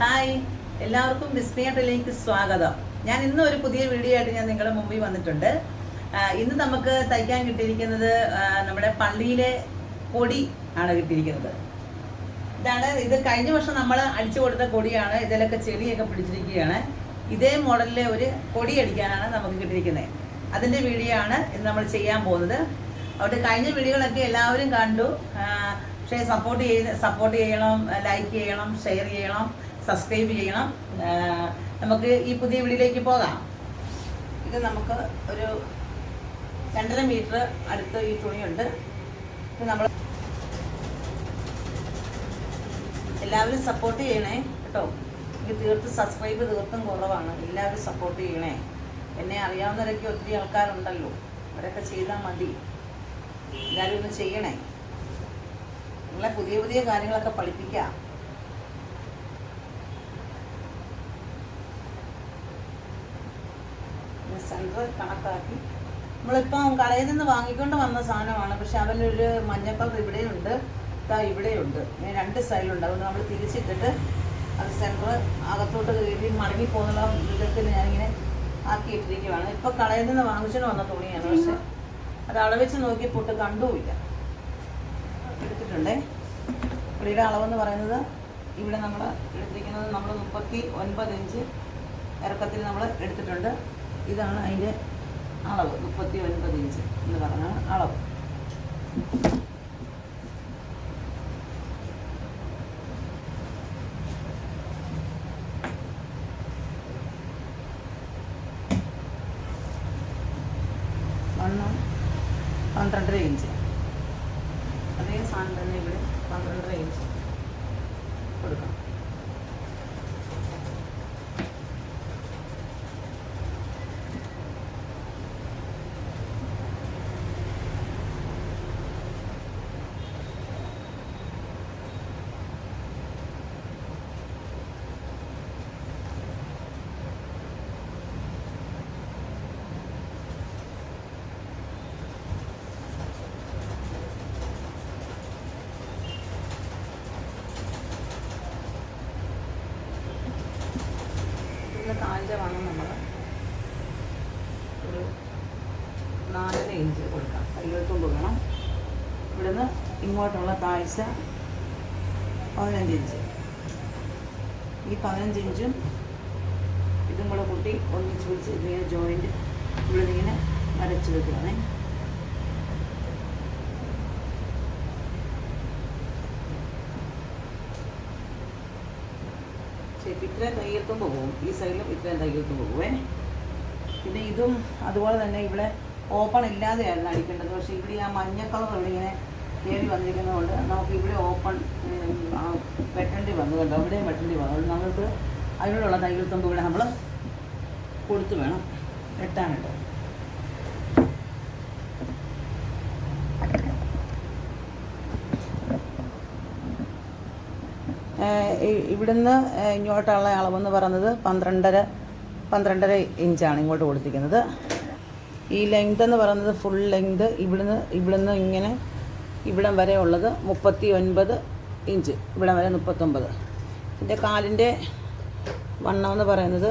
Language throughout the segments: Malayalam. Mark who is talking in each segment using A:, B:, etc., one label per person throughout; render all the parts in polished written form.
A: ഹായ്, എല്ലാവർക്കും വിസ്മയത്തിലേക്ക് സ്വാഗതം. ഞാൻ ഇന്ന് ഒരു പുതിയ വീഡിയോ ആയിട്ട് ഞാൻ നിങ്ങളുടെ മുമ്പിൽ വന്നിട്ടുണ്ട്. ഇന്ന് നമുക്ക് തയ്ക്കാൻ കിട്ടിയിരിക്കുന്നത് നമ്മുടെ പള്ളിയിലെ കൊടി ആണ് കിട്ടിയിരിക്കുന്നത്. ഇത് കഴിഞ്ഞ വർഷം നമ്മൾ അടിച്ചു കൊടുത്ത കൊടിയാണ്. ഇതിലൊക്കെ ചെടിയൊക്കെ പിടിച്ചിരിക്കുകയാണ്. ഇതേ മോഡലിലെ ഒരു കൊടി അടിക്കാനാണ് നമുക്ക് കിട്ടിയിരിക്കുന്നത്. അതിൻ്റെ വീഡിയോ ആണ് ഇന്ന് നമ്മൾ ചെയ്യാൻ പോകുന്നത്. അവിടെ കഴിഞ്ഞ വീഡിയോകളൊക്കെ എല്ലാവരും കണ്ടു. പക്ഷേ സപ്പോർട്ട് ചെയ്യണം, ലൈക്ക് ചെയ്യണം, ഷെയർ ചെയ്യണം, സബ്സ്ക്രൈബ് ചെയ്യണം. നമുക്ക് ഈ പുതിയ വീഡിയോയിലേക്ക് പോകാം. ഇത് നമുക്ക് ഒരു 2.5 മീറ്റർ അടുത്ത് ഈ തുണിയുണ്ട്. ഇത് നമ്മൾ എല്ലാവരും സപ്പോർട്ട് ചെയ്യണേ കേട്ടോ. എനിക്ക് സബ്സ്ക്രൈബ് തീർത്തും കുറവാണ്. എല്ലാവരും സപ്പോർട്ട് ചെയ്യണേ. എന്നെ അറിയാവുന്നവരൊക്കെ ഒത്തിരി ആൾക്കാരുണ്ടല്ലോ, അവരൊക്കെ ചെയ്താൽ മതി. എല്ലാവരും ഒന്ന് ചെയ്യണേ. നിങ്ങളെ പുതിയ പുതിയ കാര്യങ്ങളൊക്കെ പഠിപ്പിക്കാം. സെൻറ്റർ കണക്കാക്കി നമ്മളിപ്പം കടയിൽ നിന്ന് വാങ്ങിക്കൊണ്ട് വന്ന സാധനമാണ്. പക്ഷെ അവനൊരു മഞ്ഞപ്പർ ഇവിടെയുണ്ട്, ഇവിടെയുണ്ട്, 2 സൈഡിലുണ്ട്. അതുകൊണ്ട് നമ്മൾ തിരിച്ചിട്ടിട്ട് അത് സെൻറ്റർ അകത്തോട്ട് കയറി മടങ്ങി പോകുന്നുള്ള വിധത്തിൽ ഞാനിങ്ങനെ ആക്കിയിട്ടിരിക്കുകയാണ്. ഇപ്പം കടയിൽ നിന്ന് വാങ്ങിച്ചുകൊണ്ട് വന്ന തുണിയാണ്. പക്ഷെ അത് അളവെച്ച് നോക്കിയപ്പോട്ട് കണ്ടുമില്ല. എടുത്തിട്ടുണ്ടേ. പുള്ളിയുടെ അളവെന്ന് പറയുന്നത് ഇവിടെ നമ്മൾ എടുത്തിരിക്കുന്നത് 39 ഇഞ്ച് ഇറക്കത്തിൽ നമ്മൾ എടുത്തിട്ടുണ്ട്. ഇതാണ് അതിൻ്റെ അളവ്, 39 ഇഞ്ച് എന്ന് പറഞ്ഞ അളവ്. വണ്ണം 12.5 ഇഞ്ച്. അതേ സാധനം തന്നെ ഇവിടെ 12.5 ഇഞ്ച് കൊടുക്കണം. താഴ്ച വേണം നമ്മൾ ഒരു 4.5 ഇഞ്ച് കൊടുക്കാം. കൈകൾക്കൊണ്ട് വേണം. ഇവിടുന്ന് ഇങ്ങോട്ടുള്ള താഴ്ച 15 ഇഞ്ച്. ഈ 15 ഇഞ്ചും ഇതും കൂടെ കൂട്ടി ഒന്നിച്ച് പിടിച്ച് ഇതിങ്ങനെ ജോയിൻറ്റ് ഇവിടെ ഇങ്ങനെ വരച്ച് വെക്കുകയാണേ. ഇത്രയും തയ്യൽത്തുമ്പ് പോകും. ഈ സൈഡിലും ഇത്രയും തയ്യൽത്തുമ്പ് പോകുവേ. പിന്നെ ഇതും അതുപോലെ തന്നെ ഇവിടെ ഓപ്പൺ ഇല്ലാതെയായിരുന്നു അടിക്കേണ്ടത്. പക്ഷേ ഇവിടെ ആ മഞ്ഞ കളർ ഇവിടെ ഇങ്ങനെ കയറി വന്നിരിക്കുന്നതുകൊണ്ട് നമുക്ക് ഇവിടെ ഓപ്പൺ വെട്ടേണ്ടി വന്നു കേട്ടോ. അവിടെയും വെട്ടേണ്ടി വന്നു. അതുകൊണ്ട് നമുക്ക് അതിനോടുള്ള തയ്യൽത്തുമ്പ് ഇവിടെ നമ്മൾ കൊടുത്തു വേണം വെട്ടാനായിട്ട്. ഇവിടുന്ന് ഇങ്ങോട്ടുള്ള അളവെന്ന് പറയുന്നത് 12.5 ഇഞ്ചാണ് ഇങ്ങോട്ട് കൊടുത്തിരിക്കുന്നത്. ഈ ലെങ്ത് എന്ന് പറയുന്നത് ഫുൾ ലെങ്ത് ഇവിടുന്ന് ഇങ്ങനെ ഇവിടം വരെ ഉള്ളത് 39 ഇഞ്ച്. ഇവിടം വരെ 39. ഇതിൻ്റെ കാലിൻ്റെ വണ്ണം എന്ന് പറയുന്നത്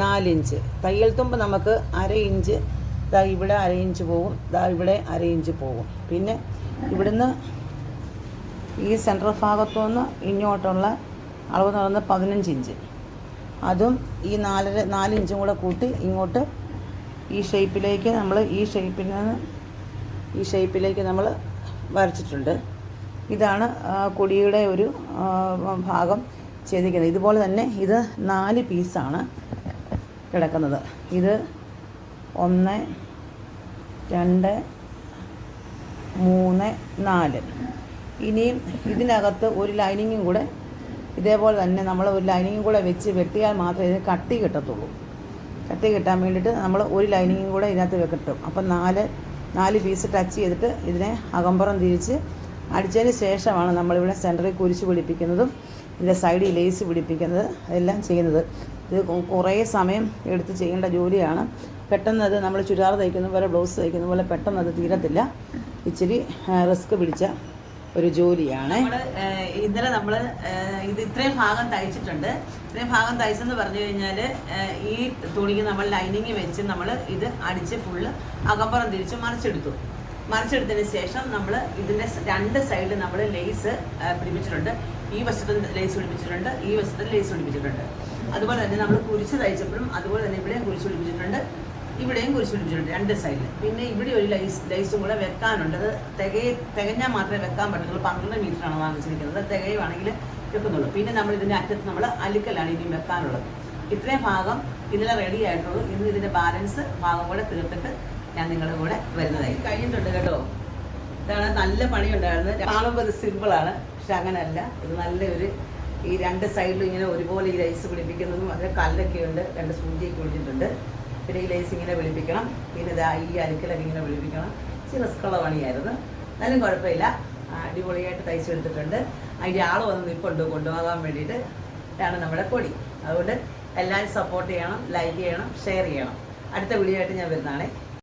A: 4 ഇഞ്ച്. തയ്യൽ തുമ്പ് നമുക്ക് 1/2 ഇഞ്ച്. ഇവിടെ 1/2 ഇഞ്ച് പോകും, ഇവിടെ 1/2 ഇഞ്ച് പോകും. പിന്നെ ഇവിടുന്ന് ഈ സെൻട്രൽ ഭാഗത്തുനിന്ന് ഇങ്ങോട്ടുള്ള അളവ് എന്ന് പറയുന്നത് 15 ഇഞ്ച്. അതും ഈ 4 ഇഞ്ചും കൂടെ കൂട്ടി ഇങ്ങോട്ട് ഈ ഷേപ്പിലേക്ക് നമ്മൾ വരച്ചിട്ടുണ്ട്. ഇതാണ് കൊടിയുടെ ഒരു ഭാഗം ചെയ്തിരിക്കുന്നത്. ഇതുപോലെ തന്നെ ഇത് 4 പീസാണ് കിടക്കുന്നത്. ഇത് 1 2 3 4. ഇനിയും ഇതിനകത്ത് ഒരു ലൈനിങ്ങും കൂടെ ഇതേപോലെ തന്നെ നമ്മൾ ഒരു ലൈനിങ്ങും കൂടെ വെച്ച് വെട്ടിയാൽ മാത്രമേ ഇതിന് കട്ടി കിട്ടത്തുള്ളൂ. കട്ടി കിട്ടാൻ വേണ്ടിയിട്ട് നമ്മൾ ഒരു ലൈനിങ്ങും കൂടെ ഇതിനകത്ത് കിട്ടും. അപ്പം 4 പീസ് ടച്ച് ചെയ്തിട്ട് ഇതിനെ അകമ്പുറം തിരിച്ച് അടിച്ചതിന് ശേഷമാണ് നമ്മളിവിടെ സെൻറ്ററിൽ കുരിശ് പിടിപ്പിക്കുന്നതും ഇതിൻ്റെ സൈഡിൽ ലേസ് പിടിപ്പിക്കുന്നത് എല്ലാം ചെയ്യുന്നത്. ഇത് കുറേ സമയം എടുത്ത് ചെയ്യേണ്ട ജോലിയാണ്. പെട്ടെന്ന് അത് നമ്മൾ ചുരിദാർ തയ്ക്കുന്ന പോലെ ബ്ലൗസ് തയ്ക്കുന്ന പോലെ പെട്ടെന്ന് അത് തീരത്തില്ല. ഇച്ചിരി റിസ്ക് പിടിച്ച ഒരു ജോലിയാണ്. ഇന്നലെ നമ്മൾ ഇത് ഇത്രയും ഭാഗം തയ്ച്ചിട്ടുണ്ട്. ഇത്രയും ഭാഗം തയ്ച്ചെന്ന് പറഞ്ഞു കഴിഞ്ഞാൽ ഈ തുണിക്ക് നമ്മൾ ലൈനിങ് വെച്ച് നമ്മൾ ഇത് അടിച്ച് ഫുള്ള് അകമ്പുറം തിരിച്ച് മറിച്ചെടുത്തതിന് ശേഷം നമ്മൾ ഇതിൻ്റെ 2 സൈഡിൽ നമ്മൾ ലേസ് പിടിപ്പിച്ചിട്ടുണ്ട്. ഈ വശത്തും ലേസ് പിടിപ്പിച്ചിട്ടുണ്ട്, ഈ വശത്തും ലേസ് പിടിപ്പിച്ചിട്ടുണ്ട്. അതുപോലെ തന്നെ നമ്മൾ കുരിശ് തയ്ച്ചപ്പോഴും അതുപോലെ തന്നെ ഇവിടെയും കുരിശ് പിടിപ്പിച്ചിട്ടുണ്ട്, ഇവിടെയും കുരിശ് പിടിപ്പിച്ചിട്ടുണ്ട് 2 സൈഡിൽ. പിന്നെ ഇവിടെ ഒരു ലൈസും കൂടെ വെക്കാനുണ്ട്. അത് തികഞ്ഞാൽ മാത്രമേ വെക്കാൻ പറ്റുള്ളൂ. 12 മീറ്ററാണ് വാങ്ങിച്ചിരിക്കുന്നത്. തികയുവാണെങ്കിൽ വെക്കുന്നുള്ളൂ. പിന്നെ നമ്മൾ ഇതിൻ്റെ അറ്റത്ത് നമ്മൾ അലുക്കലാണ് ഇനിയും വെക്കാനുള്ളത്. ഇത്രയും ഭാഗം ഇന്നലെ റെഡി ആയിട്ടുള്ളൂ. ഇന്ന് ഇതിൻ്റെ ബാലൻസ് ഭാഗം കൂടെ തീർത്തിട്ട് ഞാൻ നിങ്ങളുടെ കൂടെ വരുന്നതായി. കഴിഞ്ഞിട്ടുണ്ട് കേട്ടോ. ഇതാണ് നല്ല പണിയുണ്ടായിരുന്നത്. കാണുമ്പോൾ ഇത് സിമ്പിളാണ്, പക്ഷെ അങ്ങനെയല്ല. ഇത് നല്ലൊരു ഈ 2 സൈഡിലും ഇങ്ങനെ ഒരുപോലെ ഈ ലൈസ് പിടിപ്പിക്കുന്നതും അതിൽ കല്ലൊക്കെ ഉണ്ട്, 2 സൂചിയൊക്കെ ഒഴിച്ചിട്ടുണ്ട്. പിന്നെ ഈ ലൈസ് ഇങ്ങനെ പിടിപ്പിക്കണം. പിന്നെ ഇതാ ഈ അലുക്കലൊക്കെ ഇങ്ങനെ പിടിപ്പിക്കണം. ഇച്ചിരി റിസ്ക്കുള്ള പണിയായിരുന്നു. എന്നാലും കുഴപ്പമില്ല, അടിപൊളിയായിട്ട് തയ്ച്ചെടുത്തിട്ടുണ്ട്. അതിൻ്റെ ആൾ വന്ന് നിൽപ്പുണ്ട് കൊണ്ടുപോകാൻ വേണ്ടിയിട്ട്. ഇതാണ് നമ്മുടെ കൊടി. അതുകൊണ്ട് എല്ലാവരും സപ്പോർട്ട് ചെയ്യണം, ലൈക്ക് ചെയ്യണം, ഷെയർ ചെയ്യണം. അടുത്ത വീഡിയോ ആയിട്ട് ഞാൻ വരുന്നതാണേ.